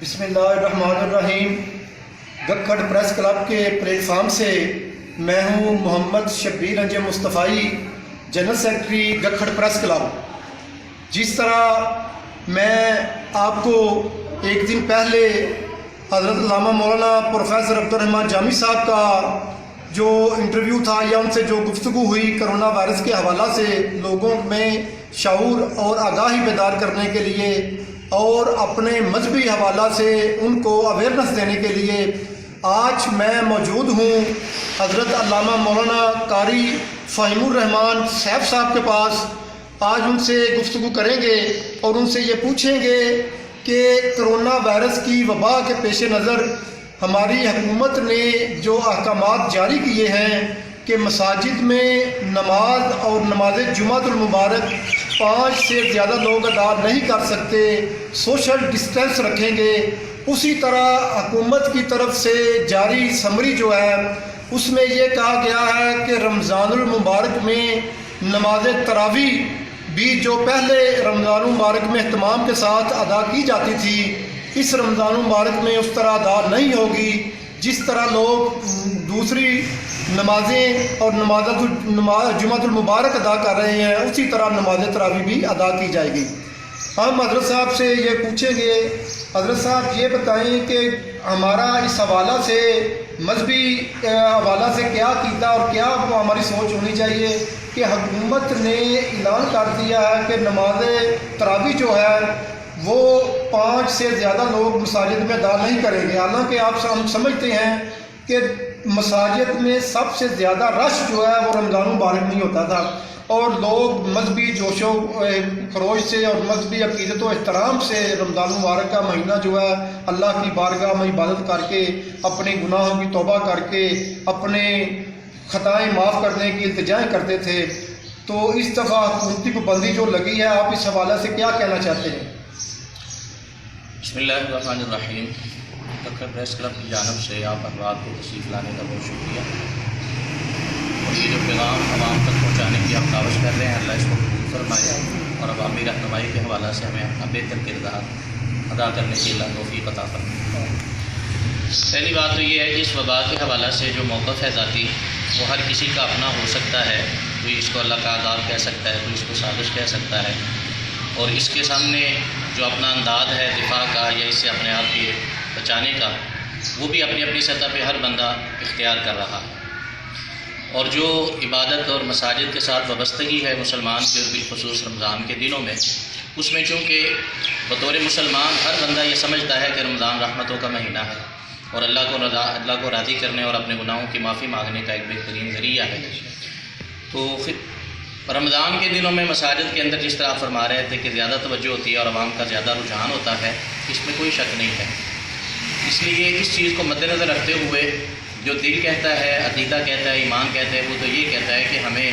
بسم اللہ الرحمن الرحیم۔ گکھڑ پریس کلب کے پلیٹ فارم سے میں ہوں محمد شبیر انجے Mustafa, general secretary Gakhar press club. جس طرح میں آپ کو ایک دن پہلے حضرت علامہ مولانا پروفیسر عبدالرحمن جامی صاحب کا جو انٹرویو تھا یا ان سے جو گفتگو ہوئی کرونا وائرس کے حوالہ سے لوگوں میں شعور اور آگاہی بیدار کرنے کے لیے اور اپنے مذہبی حوالہ سے ان کو اویئرنس دینے کے لیے آج میں موجود ہوں حضرت علامہ مولانا قاری فہیم الرحمان صاحب کے پاس۔ آج ان سے گفتگو کریں گے اور ان سے یہ پوچھیں گے کہ کرونا وائرس کی وبا کے پیش نظر ہماری حکومت نے جو احکامات جاری کیے ہیں کہ مساجد میں نماز اور نماز جمعۃ المبارک 5 سے زیادہ لوگ ادا نہیں کر سکتے، سوشل ڈسٹینس رکھیں گے، اسی طرح حکومت کی طرف سے جاری سمری جو ہے اس میں یہ کہا گیا ہے کہ رمضان المبارک میں نماز تراویح بھی جو پہلے رمضان المبارک میں اہتمام کے ساتھ ادا کی جاتی تھی اس رمضان المبارک میں اس طرح ادا نہیں ہوگی، جس طرح لوگ دوسری نمازیں اور جمعۃ المبارک ادا کر رہے ہیں اسی طرح نماز تراویح بھی ادا کی جائے گی۔ ہم حضرت صاحب سے یہ پوچھیں گے، حضرت صاحب یہ بتائیں کہ ہمارا اس حوالہ سے مذہبی حوالہ سے کیا عقیدہ اور کیا ہماری سوچ ہونی چاہیے کہ حکومت نے اعلان کر دیا ہے کہ نماز تراویح جو ہے وہ 5 سے زیادہ لوگ مساجد میں ادا نہیں کریں گے، حالانکہ ہم سمجھتے ہیں کہ مساجد میں سب سے زیادہ رش جو ہے وہ رمضان مبارک نہیں ہوتا تھا اور لوگ مذہبی جوش و خروش سے اور مذہبی عقیدت و احترام سے رمضان مبارک کا مہینہ جو ہے اللہ کی بارگاہ میں عبادت کر کے اپنے گناہوں کی توبہ کر کے اپنے خطائیں معاف کرنے کی التجائیں کرتے تھے۔ تو اس دفعہ حکومتی پابندی جو لگی ہے آپ اس حوالے سے کیا کہنا چاہتے ہیں؟ بسم اللہ الرحمن الرحیم۔ گکھڑ پریس کلب کی جانب سے آپ احباب کو تشریف لانے کا بہت شکریہ، اور یہ جو پیغام عوام تک پہنچانے کی آپ کاوش کر رہے ہیں اللہ اس کو قبول فرمائے اور عوامی رہنمائی کے حوالہ سے ہمیں اپنا بہتر کردار ادا کرنے کی اللہ توفیق عطا فرمائے۔ پہلی بات تو یہ ہے کہ اس وبا کے حوالہ سے جو موقف ہے ذاتی وہ ہر کسی کا اپنا ہو سکتا ہے، کوئی اس کو اللہ کا عذاب کہہ سکتا ہے، کوئی اس کو سازش کہہ سکتا ہے، اور اس کے سامنے جو اپنا انداز ہے دفاع کا یا اس سے اپنے آپ کے بچانے کا وہ بھی اپنی اپنی سطح پہ ہر بندہ اختیار کر رہا ہے۔ اور جو عبادت اور مساجد کے ساتھ وابستگی ہے مسلمان کے بالخصوص رمضان کے دنوں میں، اس میں چونکہ بطور مسلمان ہر بندہ یہ سمجھتا ہے کہ رمضان رحمتوں کا مہینہ ہے اور اللہ کو راضی کرنے اور اپنے گناہوں کی معافی مانگنے کا ایک بہترین ذریعہ ہے، تو رمضان کے دنوں میں مساجد کے اندر جس طرح آپ فرما رہے تھے کہ زیادہ توجہ ہوتی ہے اور عوام کا زیادہ رجحان ہوتا ہے، اس میں کوئی شک نہیں ہے۔ اس لیے اس چیز کو مد نظر رکھتے ہوئے جو دل کہتا ہے، عقیدہ کہتا ہے، ایمان کہتا ہے، وہ تو یہ کہتا ہے کہ ہمیں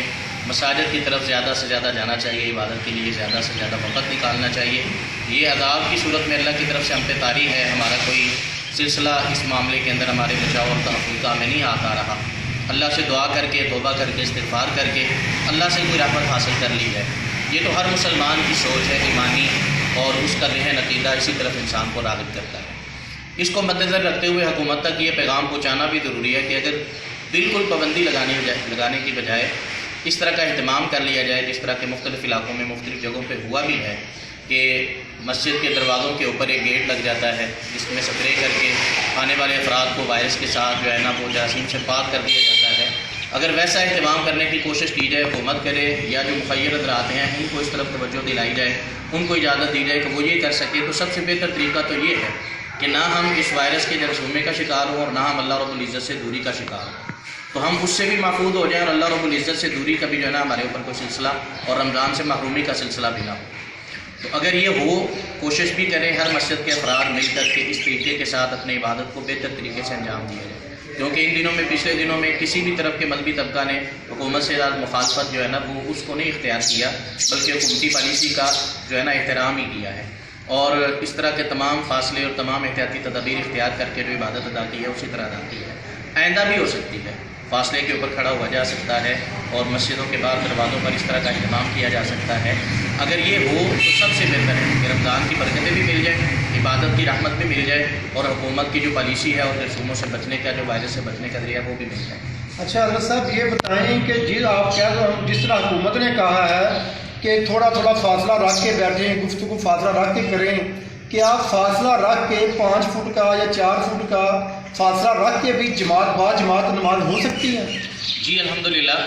مساجد کی طرف زیادہ سے زیادہ جانا چاہیے، عبادت کے لیے زیادہ سے زیادہ وقت نکالنا چاہیے۔ یہ عذاب کی صورت میں اللہ کی طرف سے ہم پہ طاری ہے، ہمارا کوئی سلسلہ اس معاملے کے اندر ہمارے بچاؤ اور تحفظ کا ہمیں نہیں آتا رہا۔ اللہ سے دعا کر کے، توبہ کر کے، استغفار کر کے اللہ سے کوئی رحمت حاصل کر لی ہے، یہ تو ہر مسلمان کی سوچ ہے ایمانی، اور اس کا ذہن عقیدہ اسی طرف انسان کو راغب کرتا ہے۔ اس کو مد نظر رکھتے ہوئے حکومت تک یہ پیغام پہنچانا بھی ضروری ہے کہ اگر بالکل پابندی لگانے کی بجائے اس طرح کا اہتمام کر لیا جائے جس طرح کے مختلف علاقوں میں مختلف جگہوں پہ ہوا بھی ہے کہ مسجد کے دروازوں کے اوپر ایک گیٹ لگ جاتا ہے جس میں سپرے کر کے آنے والے افراد کو وائرس کے ساتھ جو ہے نا وہ جراثیم سے پاک کر دیا جاتا ہے۔ اگر ویسا اہتمام کرنے کی کوشش کی جائے، حکومت کرے یا جو مخیر حضرات ہیں ان کو اس طرف توجہ دلائی جائے، ان کو اجازت دی جائے کہ وہ یہ کر سکے، تو سب سے بہتر طریقہ تو یہ ہے کہ نہ ہم اس وائرس کے جرثومے کا شکار ہوں اور نہ ہم اللہ رب العزت سے دوری کا شکار ہوں، تو ہم اس سے بھی محفوظ ہو جائیں اور اللہ رب العزت سے دوری کا بھی جو ہے نا ہمارے اوپر کوئی سلسلہ اور رمضان سے محرومی کا سلسلہ بھی نہ ہو۔ تو اگر یہ ہو، کوشش بھی کریں ہر مسجد کے افراد مل کر کے اس طریقے کے ساتھ اپنی عبادت کو بہتر طریقے سے انجام دیا جائے، کیونکہ ان دنوں میں پچھلے دنوں میں کسی بھی طرف کے مذہبی طبقہ نے حکومت سے مخالفت جو ہے نا وہ اس کو نہیں اختیار کیا، بلکہ حکومتی پالیسی کا جو ہے نا احترام ہی کیا ہے، اور اس طرح کے تمام فاصلے اور تمام احتیاطی تدابیر اختیار کر کے جو عبادت ادا کی ہے اسی طرح ادا کی ہے۔ آئندہ بھی ہو سکتی ہے، فاصلے کے اوپر کھڑا ہوا جا سکتا ہے اور مسجدوں کے باہر دروازوں پر اس طرح کا اہتمام کیا جا سکتا ہے۔ اگر یہ ہو تو سب سے بہتر ہے کہ رمضان کی برکتیں بھی مل جائیں، عبادت کی رحمت بھی مل جائے اور حکومت کی جو پالیسی ہے اور رسوموں سے بچنے کا جو وائرس سے بچنے کا ذریعہ وہ بھی مل جائے۔ اچھا حضرت صاحب یہ بتائیں کہ جس طرح حکومت نے کہا ہے کہ تھوڑا تھوڑا فاصلہ رکھ کے بیٹھیں، گفتگو فاصلہ رکھ کے کریں، کیا فاصلہ رکھ کے 5 فٹ کا یا 4 فٹ کا فاصلہ رکھ کے بھی جماعت با جماعت نماز ہو سکتی ہے؟ جی الحمدللہ،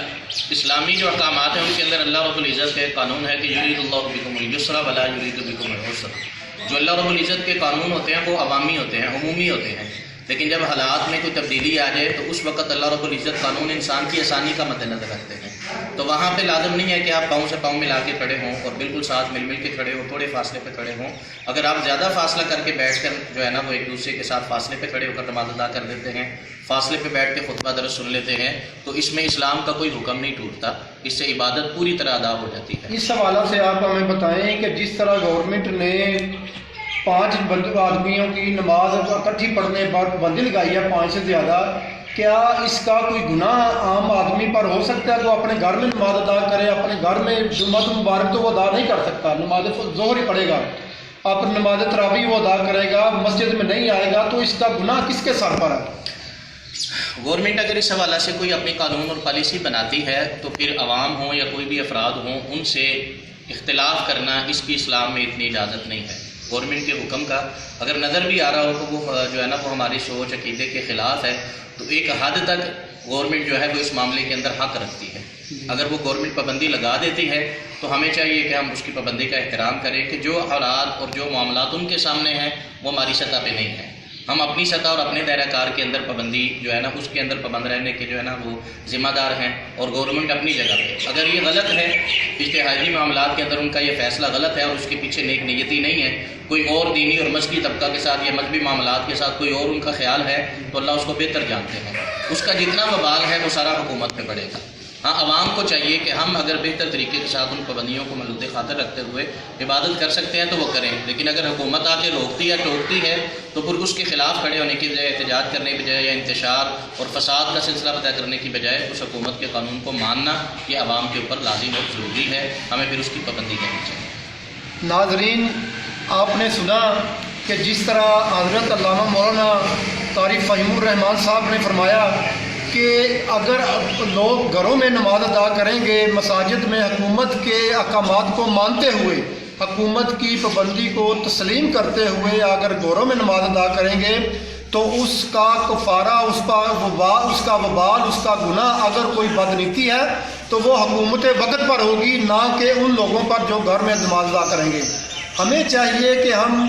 اسلامی جو احکامات ہیں ان کے اندر اللہ رب العزت کے قانون ہے کہ یرید اللہ بکم الیسر ولا یرید بکم العسر۔ جو اللہ رب العزت کے قانون ہوتے ہیں وہ عوامی ہوتے ہیں، عمومی ہوتے ہیں، لیکن جب حالات میں کوئی تبدیلی آ جائے تو اس وقت اللہ رب العزت قانون انسان کی آسانی کا مد نظر رکھتے ہیں۔ تو وہاں پہ لازم نہیں ہے کہ آپ پاؤں سے پاؤں ملا کے کھڑے ہوں اور بالکل ساتھ مل کے کھڑے ہوں، تھوڑے فاصلے پہ کھڑے ہوں۔ اگر آپ زیادہ فاصلہ کر کے بیٹھ کر جو ہے نا وہ ایک دوسرے کے ساتھ فاصلے پہ کھڑے ہو کر نماز ادا کر دیتے ہیں، فاصلے پہ بیٹھ کے خطبہ درس سن لیتے ہیں، تو اس میں اسلام کا کوئی حکم نہیں ٹوٹتا، اس سے عبادت پوری طرح ادا ہو جاتی ہے۔ اس حوالے سے آپ ہمیں بتائیں کہ جس طرح گورنمنٹ نے 5 آدمیوں کی نماز اکٹھی پڑھنے پر پابندی لگائی ہے 5 سے زیادہ، کیا اس کا کوئی گناہ عام آدمی پر ہو سکتا ہے؟ وہ اپنے گھر میں نماز ادا کرے، اپنے گھر میں جمعہ مبارک تو وہ ادا نہیں کر سکتا، نماز ظہر ہی پڑھے گا، اپنے نماز تراویح وہ ادا کرے گا، مسجد میں نہیں آئے گا، تو اس کا گناہ کس کے سر پر ہے؟ گورنمنٹ اگر اس حوالے سے کوئی اپنی قانون اور پالیسی بناتی ہے تو پھر عوام ہوں یا کوئی بھی افراد ہوں ان سے اختلاف کرنا اس کی اسلام میں اتنی اجازت نہیں ہے۔ گورنمنٹ کے حکم کا اگر نظر بھی آ رہا ہو تو وہ جو ہے نا وہ ہماری سوچ عقیدے کے خلاف ہے، تو ایک حد تک گورنمنٹ جو ہے وہ اس معاملے کے اندر حق رکھتی ہے۔ اگر وہ گورنمنٹ پابندی لگا دیتی ہے تو ہمیں چاہیے کہ ہم اس کی پابندی کا احترام کریں کہ جو حالات اور جو معاملات ان کے سامنے ہیں وہ ہماری سطح پہ نہیں ہیں۔ ہم اپنی سطح اور اپنے دائرہ کار کے اندر پابندی جو ہے نا اس کے اندر پابند رہنے کے جو ہے نا وہ ذمہ دار ہیں، اور گورنمنٹ اپنی جگہ پہ اگر یہ غلط ہے، اجتہادی معاملات کے اندر ان کا یہ فیصلہ غلط ہے اور اس کے پیچھے نیک نیتی نہیں ہے، کوئی اور دینی اور مذہبی طبقہ کے ساتھ یا مذہبی معاملات کے ساتھ کوئی اور ان کا خیال ہے، تو اللہ اس کو بہتر جانتے ہیں، اس کا جتنا وبال ہے وہ سارا حکومت پہ پڑے گا۔ ہاں عوام کو چاہیے کہ ہم اگر بہتر طریقے کے ساتھ ان پابندیوں کو ملحوظ خاطر رکھتے ہوئے عبادت کر سکتے ہیں تو وہ کریں، لیکن اگر حکومت آ کے روکتی ہے ٹوکتی ہے تو پھر اس کے خلاف کھڑے ہونے کی بجائے، احتجاج کرنے کی بجائے یا انتشار اور فساد کا سلسلہ پیدا کرنے کی بجائے اس حکومت کے قانون کو ماننا یہ عوام کے اوپر لازم اور ضروری ہے، ہمیں پھر اس کی پابندی کرنی چاہیے۔ ناظرین، آپ نے سنا کہ جس طرح حضرت علامہ مولانا قاری فہیم الرحمان صاحب نے فرمایا کہ اگر لوگ گھروں میں نماز ادا کریں گے، مساجد میں حکومت کے احکامات کو مانتے ہوئے، حکومت کی پابندی کو تسلیم کرتے ہوئے اگر گھروں میں نماز ادا کریں گے تو اس کا کفارہ، اس کا وبال، اس کا گناہ اگر کوئی بدنیتی ہے تو وہ حکومت وقت پر ہوگی، نہ کہ ان لوگوں پر جو گھر میں نماز ادا کریں گے۔ ہمیں چاہیے کہ ہم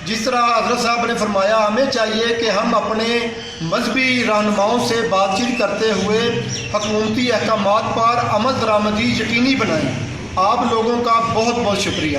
جس طرح حضرت صاحب نے فرمایا، ہمیں چاہیے کہ ہم اپنے مذہبی رہنماؤں سے بات چیت کرتے ہوئے حکومتی احکامات پر عمل درآمدی یقینی بنائیں۔ آپ لوگوں کا بہت بہت شکریہ۔